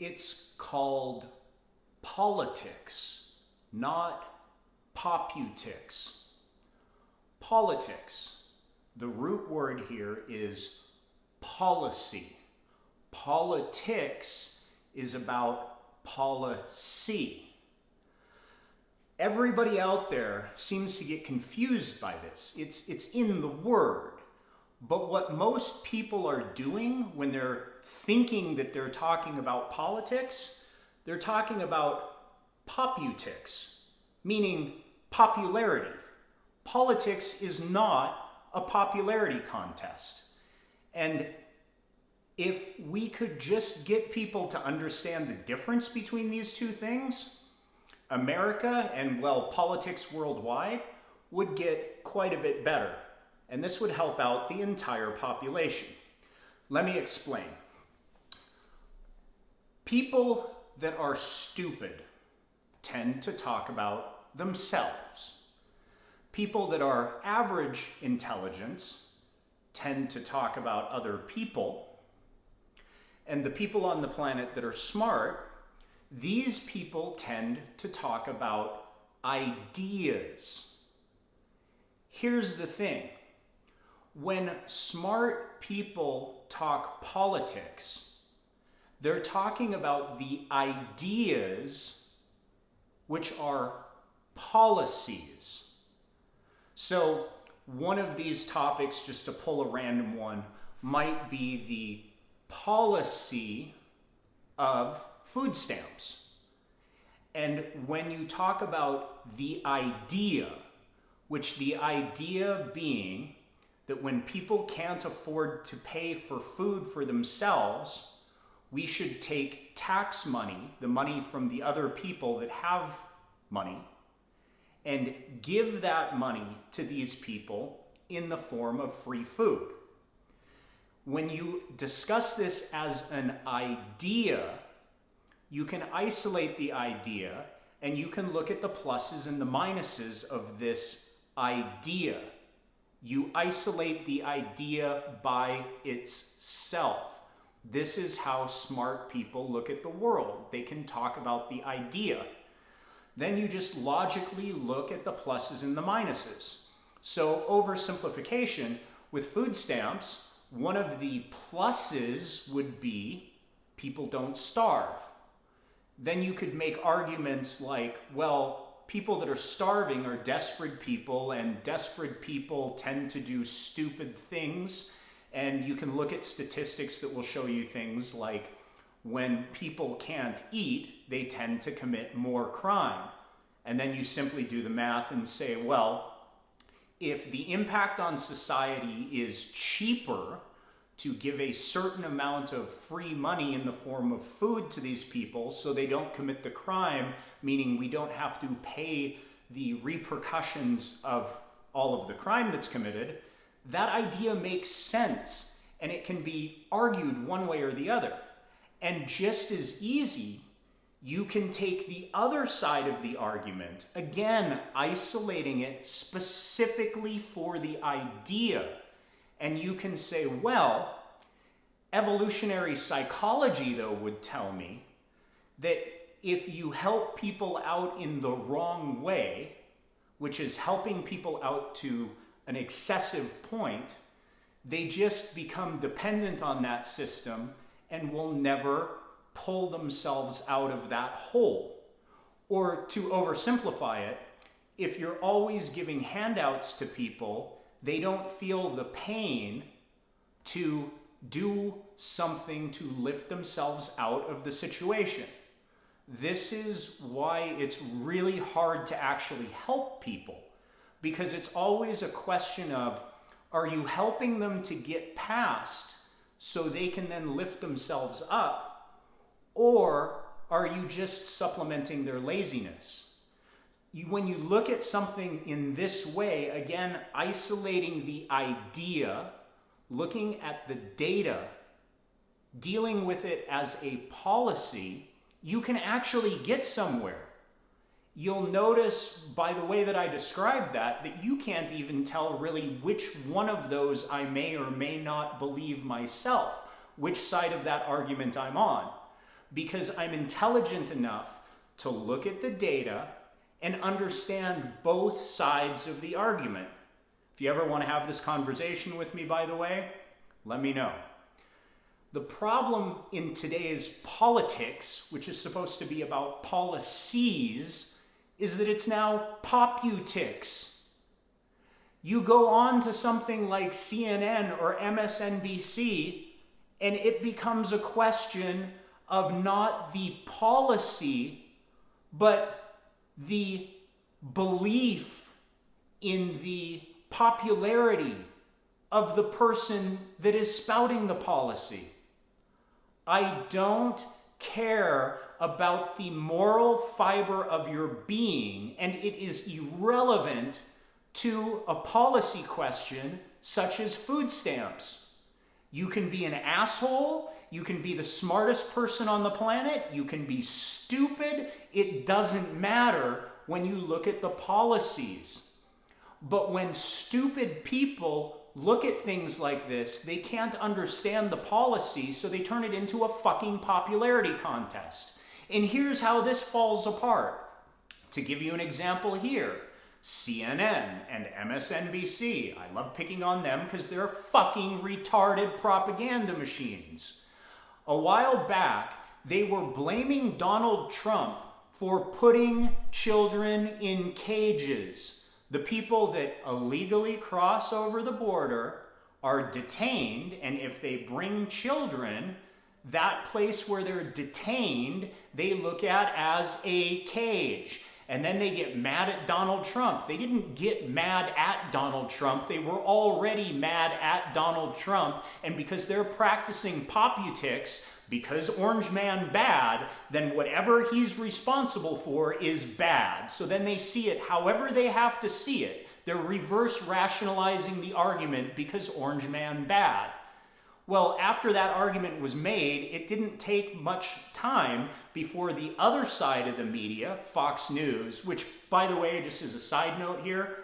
It's called politics, not poputics. Politics. The root word here is policy. Politics is about policy. Everybody out there seems to get confused by this. It's in the word. But what most people are doing when they're thinking that they're talking about politics, they're talking about poputics, meaning popularity. Politics is not a popularity contest. And if we could just get people to understand the difference between these two things, America and, well, politics worldwide would get quite a bit better. And this would help out the entire population. Let me explain. People that are stupid tend to talk about themselves. People that are average intelligence tend to talk about other people. And the people on the planet that are smart, these people tend to talk about ideas. Here's the thing. When smart people talk politics, they're talking about the ideas, which are policies. So one of these topics, just to pull a random one, might be the policy of food stamps. And when you talk about the idea, which the idea being that when people can't afford to pay for food for themselves, we should take tax money, the money from the other people that have money, and give that money to these people in the form of free food. When you discuss this as an idea, you can isolate the idea and you can look at the pluses and the minuses of this idea. You isolate the idea by itself. This is how smart people look at the world. They can talk about the idea. Then you just logically look at the pluses and the minuses. So oversimplification, with food stamps, one of the pluses would be people don't starve. Then you could make arguments like, well, people that are starving are desperate people, and desperate people tend to do stupid things. And you can look at statistics that will show you things like when people can't eat, they tend to commit more crime. And then you simply do the math and say, well, if the impact on society is cheaper to give a certain amount of free money in the form of food to these people so they don't commit the crime, meaning we don't have to pay the repercussions of all of the crime that's committed, that idea makes sense and it can be argued one way or the other. And just as easy, you can take the other side of the argument, again, isolating it specifically for the idea. And you can say, well, evolutionary psychology, though, would tell me that if you help people out in the wrong way, which is helping people out to an excessive point, they just become dependent on that system and will never pull themselves out of that hole. Or to oversimplify it, if you're always giving handouts to people, they don't feel the pain to do something to lift themselves out of the situation. This is why it's really hard to actually help people, because it's always a question of, are you helping them to get past so they can then lift themselves up, or are you just supplementing their laziness? When you look at something in this way, again, isolating the idea, looking at the data, dealing with it as a policy, you can actually get somewhere. You'll notice by the way that I described that you can't even tell really which one of those I may or may not believe myself, which side of that argument I'm on. because I'm intelligent enough to look at the data and understand both sides of the argument. If you ever want to have this conversation with me, by the way, let me know. The problem in today's politics, which is supposed to be about policies, is that it's now poputics. You go on to something like CNN or MSNBC, and it becomes a question of not the policy, but the belief in the popularity of the person that is spouting the policy. I don't care about the moral fiber of your being, and it is irrelevant to a policy question such as food stamps. You can be an asshole, you can be the smartest person on the planet, you can be stupid, it doesn't matter when you look at the policies. But when stupid people look at things like this, they can't understand the policy, so they turn it into a fucking popularity contest. And here's how this falls apart. To give you an example here, CNN and MSNBC, I love picking on them because they're fucking retarded propaganda machines. A while back, they were blaming Donald Trump for putting children in cages. The people that illegally cross over the border are detained, and if they bring children, that place where they're detained, they look at as a cage. And then they get mad at Donald Trump. They didn't get mad at Donald Trump. They were already mad at Donald Trump. And because they're practicing poputics, because Orange Man bad, then whatever he's responsible for is bad. So then they see it however they have to see it. They're reverse rationalizing the argument because Orange Man bad. Well, after that argument was made, it didn't take much time before the other side of the media, Fox News, which, by the way, just as a side note here,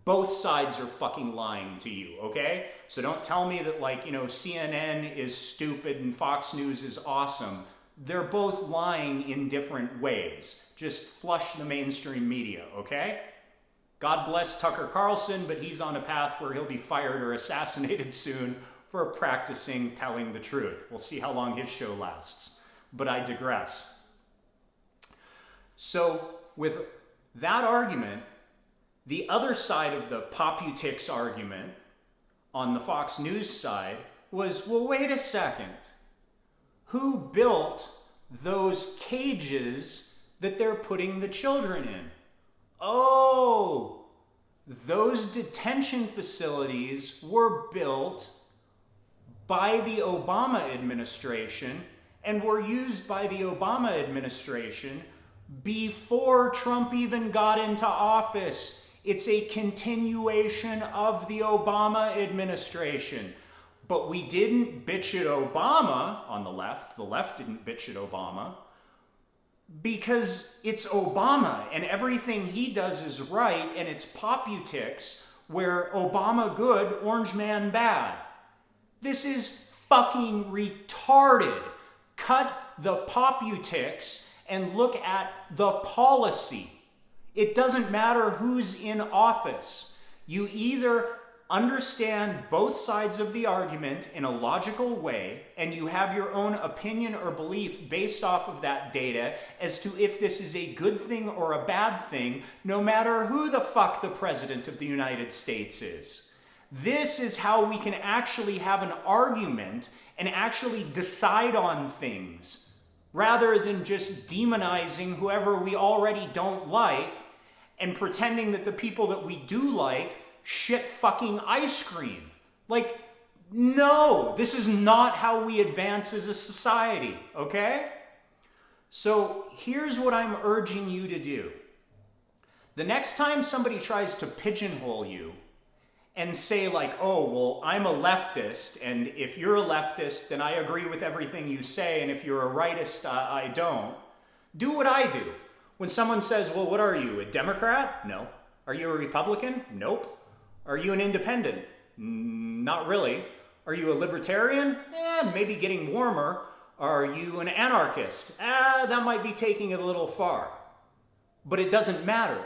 both sides are fucking lying to you, okay? So don't tell me that, like, you know, CNN is stupid and Fox News is awesome. They're both lying in different ways. Just flush the mainstream media, okay? God bless Tucker Carlson, but he's on a path where he'll be fired or assassinated soon for practicing telling the truth. We'll see how long his show lasts. But I digress. So with that argument, the other side of the poputics argument on the Fox News side was, well, wait a second. Who built those cages that they're putting the children in? Oh, those detention facilities were built by the Obama administration and were used by the Obama administration before Trump even got into office. It's a continuation of the Obama administration. But we didn't bitch at Obama on the left. The left didn't bitch at Obama because it's Obama and everything he does is right, and it's poputics where Obama good, Orange Man bad. This is fucking retarded. Cut the poputics and look at the policy. It doesn't matter who's in office. You either understand both sides of the argument in a logical way, and you have your own opinion or belief based off of that data as to if this is a good thing or a bad thing, no matter who the fuck the president of the United States is. This is how we can actually have an argument and actually decide on things, rather than just demonizing whoever we already don't like and pretending that the people that we do like shit fucking ice cream. Like, no, this is not how we advance as a society, okay? So here's what I'm urging you to do. The next time somebody tries to pigeonhole you and say like, oh, well, I'm a leftist, and if you're a leftist, then I agree with everything you say, and if you're a rightist, I don't. Do what I do. When someone says, well, what are you, a Democrat? No. Are you a Republican? Nope. Are you an independent? Not really. Are you a libertarian? Maybe getting warmer. Are you an anarchist? That might be taking it a little far. But it doesn't matter.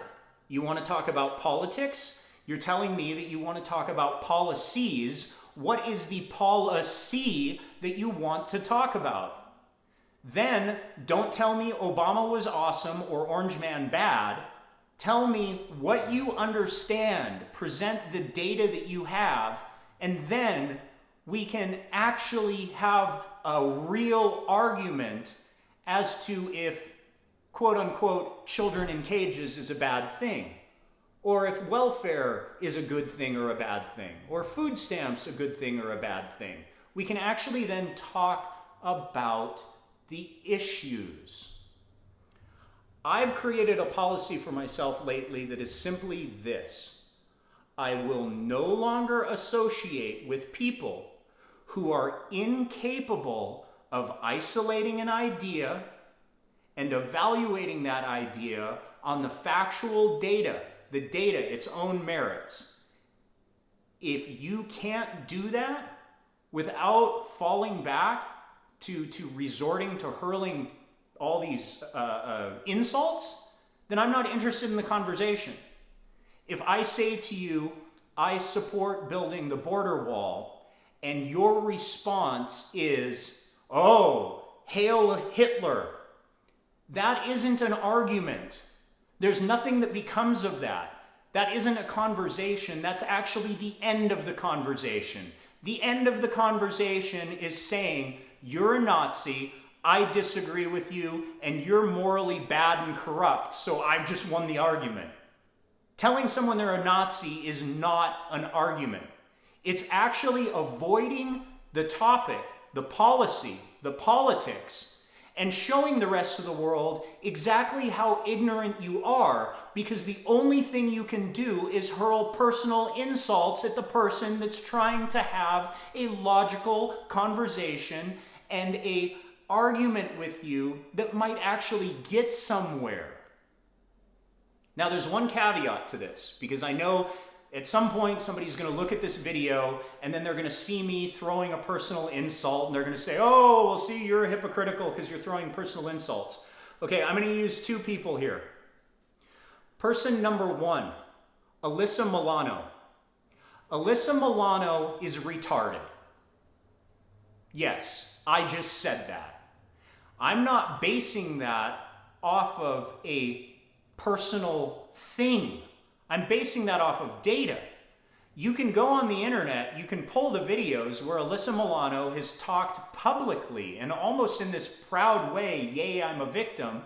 You want to talk about politics? You're telling me that you want to talk about policies. What is the policy that you want to talk about? Then don't tell me Obama was awesome or Orange Man bad. Tell me what you understand. Present the data that you have, and then we can actually have a real argument as to if, quote unquote, children in cages is a bad thing, or if welfare is a good thing or a bad thing, or food stamps a good thing or a bad thing. We can actually then talk about the issues. I've created a policy for myself lately that is simply this. I will no longer associate with people who are incapable of isolating an idea and evaluating that idea on the factual data, the data, its own merits. If you can't do that without falling back to resorting to hurling all these insults, then I'm not interested in the conversation. If I say to you, I support building the border wall, and your response is, oh, hail Hitler, that isn't an argument. There's nothing that becomes of that. That isn't a conversation. That's actually the end of the conversation. The end of the conversation is saying, you're a Nazi, I disagree with you, and you're morally bad and corrupt, so I've just won the argument. Telling someone they're a Nazi is not an argument. It's actually avoiding the topic, the policy, the politics, and showing the rest of the world exactly how ignorant you are, because the only thing you can do is hurl personal insults at the person that's trying to have a logical conversation and a argument with you that might actually get somewhere. Now, there's one caveat to this, because I know at some point somebody's going to look at this video and then they're going to see me throwing a personal insult and they're going to say, oh, well, see, you're hypocritical because you're throwing personal insults. Okay, I'm going to use two people here. Person number one, Alyssa Milano. Alyssa Milano is retarded. Yes, I just said that. I'm not basing that off of a personal thing. I'm basing that off of data. You can go on the internet, you can pull the videos where Alyssa Milano has talked publicly and almost in this proud way, yay, I'm a victim,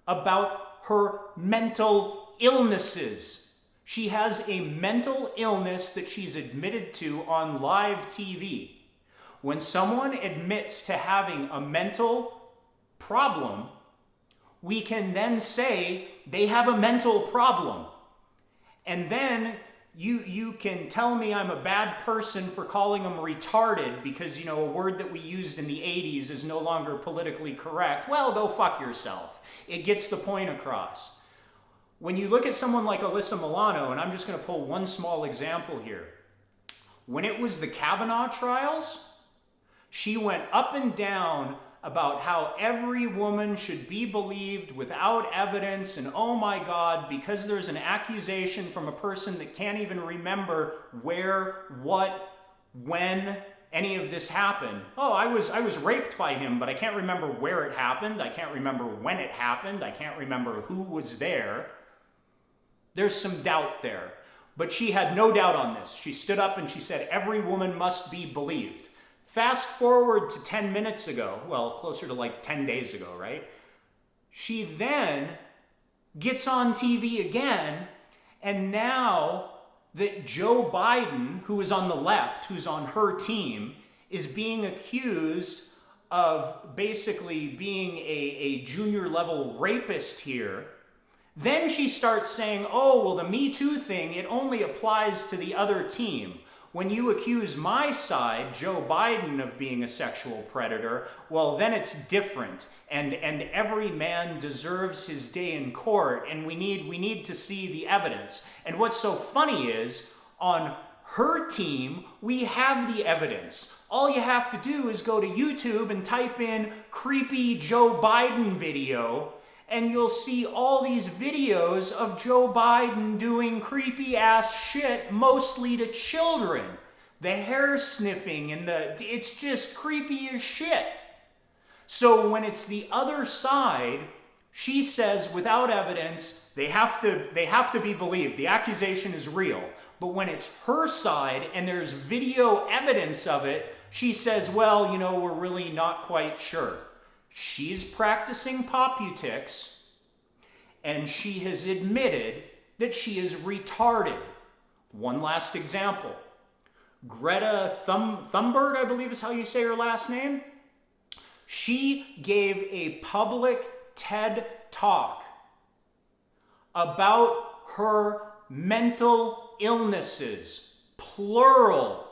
about her mental illnesses. She has a mental illness that she's admitted to on live TV. When someone admits to having a mental problem, we can then say they have a mental problem. And then you can tell me I'm a bad person for calling them retarded because, a word that we used in the 80s is no longer politically correct. Well, go fuck yourself. It gets the point across. When you look at someone like Alyssa Milano, and I'm just going to pull one small example here. When it was the Kavanaugh trials, she went up and down about how every woman should be believed without evidence, and oh my God, because there's an accusation from a person that can't even remember where, what, when any of this happened. Oh, I was raped by him, but I can't remember where it happened. I can't remember when it happened. I can't remember who was there. There's some doubt there. But she had no doubt on this. She stood up and she said, every woman must be believed. Fast forward to 10 minutes ago, well, closer to like 10 days ago, right? She then gets on TV again, and now that Joe Biden, who is on the left, who's on her team, is being accused of basically being a junior level rapist here, then she starts saying, oh, well, the Me Too thing, it only applies to the other team. When you accuse my side, Joe Biden, of being a sexual predator, well, then it's different. And every man deserves his day in court, and we need to see the evidence. And what's so funny is, on her team, we have the evidence. all you have to do is go to YouTube and type in creepy Joe Biden video, and you'll see all these videos of Joe Biden doing creepy ass shit, mostly to children. The hair sniffing and it's just creepy as shit. So when it's the other side, she says without evidence, they have to be believed. The accusation is real. But when it's her side and there's video evidence of it, she says, well, you know, we're really not quite sure. She's practicing Poputics, and she has admitted that she is retarded. One last example. Greta Thunberg, I believe is how you say her last name. She gave a public TED Talk about her mental illnesses, plural.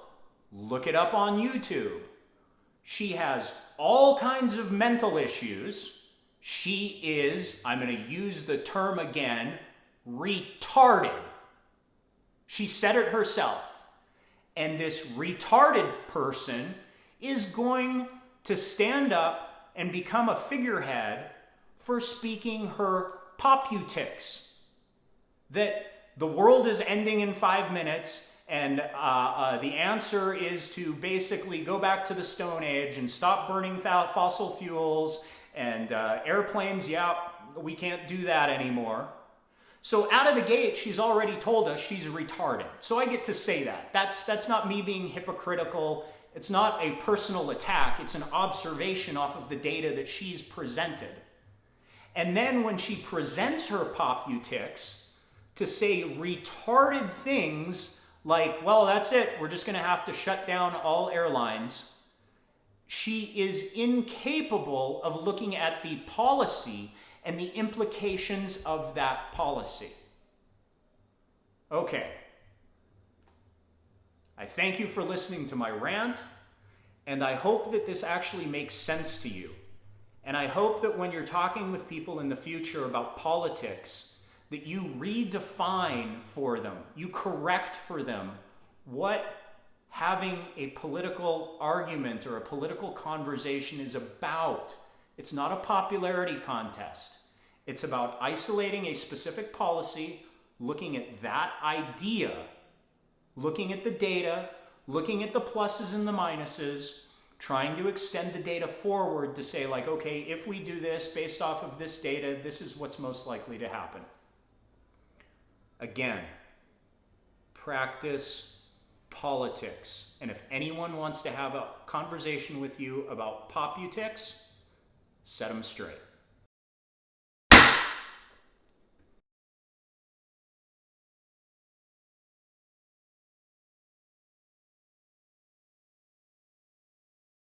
Look it up on YouTube. She has all kinds of mental issues. She is, I'm going to use the term again, retarded. She said it herself. And this retarded person is going to stand up and become a figurehead for speaking her Poputics. That the world is ending in 5 minutes, and the answer is to basically go back to the Stone Age and stop burning fossil fuels, and airplanes, yeah, we can't do that anymore. So out of the gate, she's already told us she's retarded. So I get to say that. That's not me being hypocritical. It's not a personal attack. It's an observation off of the data that she's presented. And then when she presents her Poputics to say retarded things like, well, that's it, we're just going to have to shut down all airlines, she is incapable of looking at the policy and the implications of that policy. Okay. I thank you for listening to my rant, and I hope that this actually makes sense to you. And I hope that when you're talking with people in the future about politics, that you redefine for them, you correct for them what having a political argument or a political conversation is about. It's not a popularity contest. It's about isolating a specific policy, looking at that idea, looking at the data, looking at the pluses and the minuses, trying to extend the data forward to say, like, okay, if we do this based off of this data, this is what's most likely to happen. Again, practice politics. And if anyone wants to have a conversation with you about Poputics, set them straight.